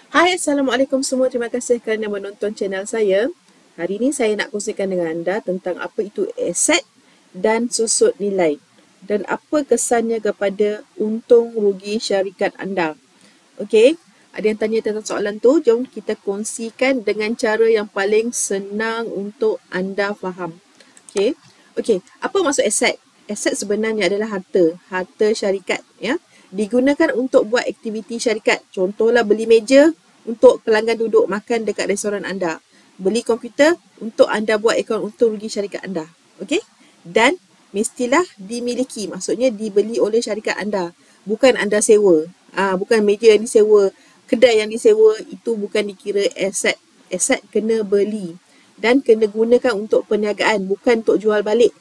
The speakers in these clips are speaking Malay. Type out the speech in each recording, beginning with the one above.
Hai, Assalamualaikum semua. Terima kasih kerana menonton channel saya. Hari ini saya nak kongsikan dengan anda tentang apa itu aset dan susut nilai dan apa kesannya kepada untung rugi syarikat anda. Okey, ada yang tanya tentang soalan tu. Jom kita kongsikan dengan cara yang paling senang untuk anda faham. Okey. Okey, apa maksud aset? Aset sebenarnya adalah harta syarikat, ya. Digunakan untuk buat aktiviti syarikat. Contohlah beli meja untuk pelanggan duduk makan dekat restoran anda. Beli komputer untuk anda buat akaun untung rugi syarikat anda. Okey? Dan mestilah dimiliki, maksudnya dibeli oleh syarikat anda. Bukan anda sewa. Bukan meja yang disewa, kedai yang disewa, itu bukan dikira aset. Aset kena beli dan kena gunakan untuk perniagaan, bukan untuk jual balik.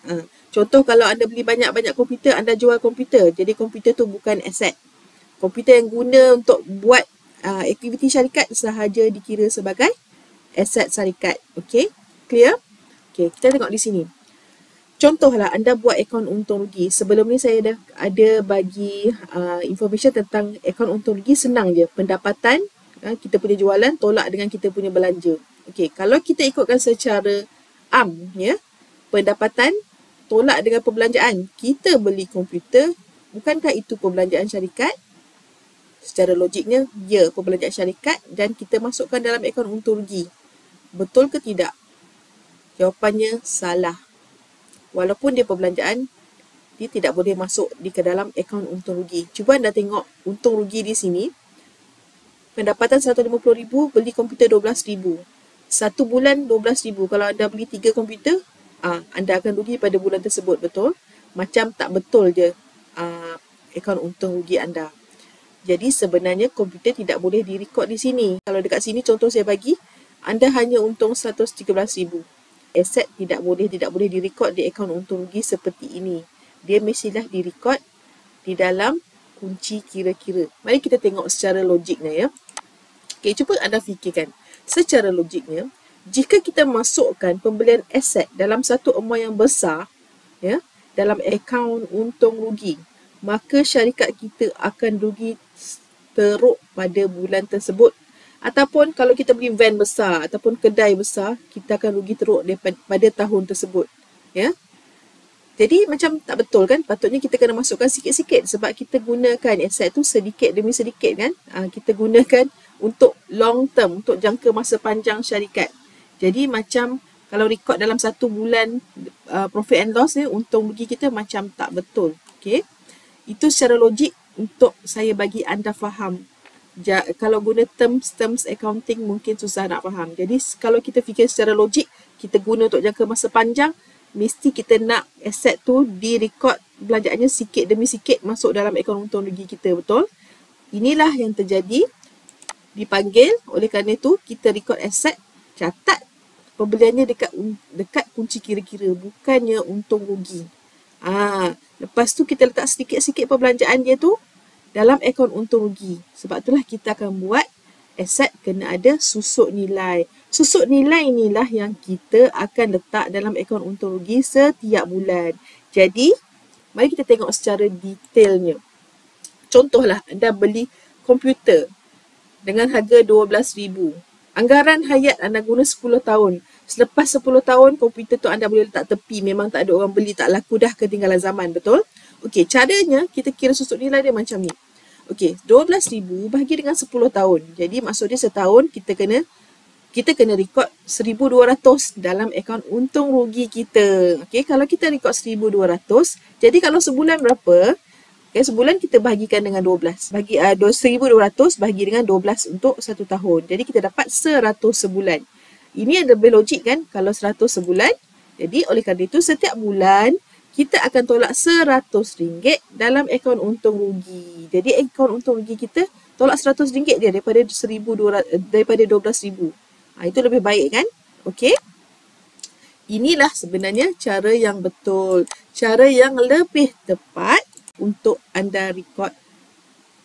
Contoh, kalau anda beli banyak-banyak komputer, anda jual komputer. Jadi komputer tu bukan aset. Komputer yang guna untuk buat aktiviti syarikat sahaja dikira sebagai aset syarikat. Okey? Clear? Okey, kita tengok di sini. Contohlah anda buat akaun untung rugi. Sebelum ni saya dah ada bagi information tentang akaun untung rugi. Senang je. Pendapatan, kita punya jualan tolak dengan kita punya belanja. Okey, kalau kita ikutkan secara ya, pendapatan tolak dengan perbelanjaan. Kita beli komputer, bukankah itu perbelanjaan syarikat? Secara logiknya, ya, perbelanjaan syarikat dan kita masukkan dalam akaun untung rugi. Betul ke tidak? Jawapannya salah. Walaupun dia perbelanjaan, dia tidak boleh masuk di ke dalam akaun untung rugi. Cuba anda tengok untung rugi di sini. Pendapatan RM150,000, beli komputer RM12,000. Satu bulan RM12,000. Kalau anda beli 3 komputer, anda akan rugi pada bulan tersebut, betul? Macam tak betul je akaun untung rugi anda. Jadi sebenarnya komputer tidak boleh direkod di sini. Kalau dekat sini contoh saya bagi, anda hanya untung RM113,000. Aset tidak boleh direkod di akaun untung rugi seperti ini. Dia mestilah direkod di dalam kunci kira-kira. Mari kita tengok secara logiknya, ya. Okey, cuba anda fikirkan. Secara logiknya, jika kita masukkan pembelian aset dalam satu amount yang besar, ya, dalam akaun untung rugi, maka syarikat kita akan rugi teruk pada bulan tersebut. Ataupun kalau kita beli van besar ataupun kedai besar, kita akan rugi teruk pada tahun tersebut. Ya. Jadi macam tak betul kan? Patutnya kita kena masukkan sikit-sikit sebab kita gunakan aset tu sedikit demi sedikit kan? Kita gunakan untuk long term, untuk jangka masa panjang syarikat. Jadi macam kalau record dalam satu bulan profit and loss, untung rugi kita macam tak betul. Okay? Itu secara logik untuk saya bagi anda faham. Kalau guna terms accounting mungkin susah nak faham. Jadi kalau kita fikir secara logik, kita guna untuk jangka masa panjang, mesti kita nak aset tu direkod belanjaannya sikit demi sikit masuk dalam akaun untung rugi kita, betul? Inilah yang terjadi, dipanggil. Oleh kerana itu kita record aset, catat pembeliannya dekat kunci kira-kira, bukannya untung rugi. Lepas tu kita letak sikit-sikit perbelanjaan dia tu dalam akaun untung rugi. Sebab itulah kita akan buat aset kena ada susut nilai. Susut nilai inilah yang kita akan letak dalam akaun untung rugi setiap bulan. Jadi, mari kita tengok secara detailnya. Contohlah, anda beli komputer dengan harga RM12,000. Anggaran hayat anda guna 10 tahun. Selepas 10 tahun, komputer tu anda boleh letak tepi. Memang tak ada orang beli, tak laku dah, ketinggalan zaman, betul? Okey, caranya kita kira susut nilai dia macam ni. Okey, RM12,000 bahagi dengan 10 tahun. Jadi maksud dia setahun kita kena rekod 1,200 dalam akaun untung rugi kita. Okey, kalau kita rekod 1,200, jadi kalau sebulan berapa? Okay, sebulan kita bahagikan dengan 12. 1,200 bahagi dengan 12 untuk satu tahun. Jadi kita dapat 100 sebulan. Ini yang lebih logik kan? Kalau 100 sebulan. Jadi oleh kerana itu setiap bulan kita akan tolak RM100 dalam akaun untung rugi. Jadi akaun untung rugi kita tolak RM100 dia daripada 12,000. Itu lebih baik kan? Okey. Inilah sebenarnya cara yang betul. Cara yang lebih tepat untuk anda rekod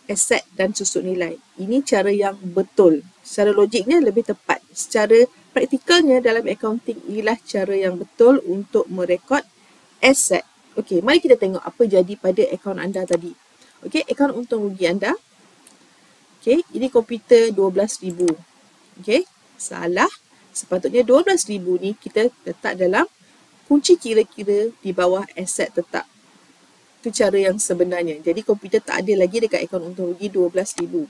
aset dan susut nilai. Ini cara yang betul. Secara logiknya lebih tepat. Secara praktikalnya dalam accounting, inilah cara yang betul untuk merekod aset. Okey, mari kita tengok apa jadi pada akaun anda tadi. Okey, akaun untung rugi anda. Okey, ini komputer 12,000. Okey, salah. Sepatutnya 12,000 ni kita letak dalam kunci kira-kira di bawah aset tetap. Itu cara yang sebenarnya. Jadi komputer tak ada lagi dekat akaun untung rugi 12,000.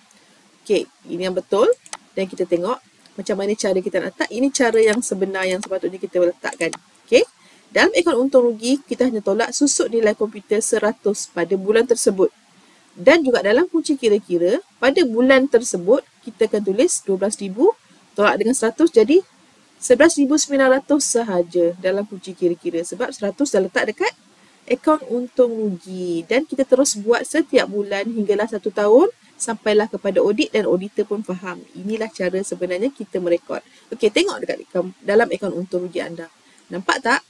Okey, ini yang betul. Dan kita tengok macam mana cara kita nak letak. Ini cara yang sebenar yang sepatutnya kita letakkan. Okey, dalam akaun untung rugi, kita hanya tolak susut nilai komputer 100 pada bulan tersebut. Dan juga dalam kunci kira-kira, pada bulan tersebut, kita akan tulis 12,000 tolak dengan 100 jadi 11,900 sahaja dalam kunci kira-kira. Sebab 100 dah letak dekat akaun untung rugi. Dan kita terus buat setiap bulan hinggalah 1 tahun sampailah kepada audit dan auditor pun faham. Inilah cara sebenarnya kita merekod. Okey, tengok dekat dalam akaun untung rugi anda. Nampak tak?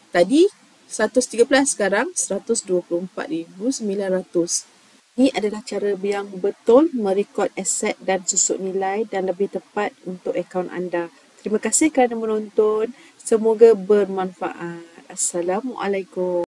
Tadi 113, sekarang 124,900. Ini adalah cara yang betul merekod aset dan susut nilai dan lebih tepat untuk akaun anda. Terima kasih kerana menonton. Semoga bermanfaat. Assalamualaikum.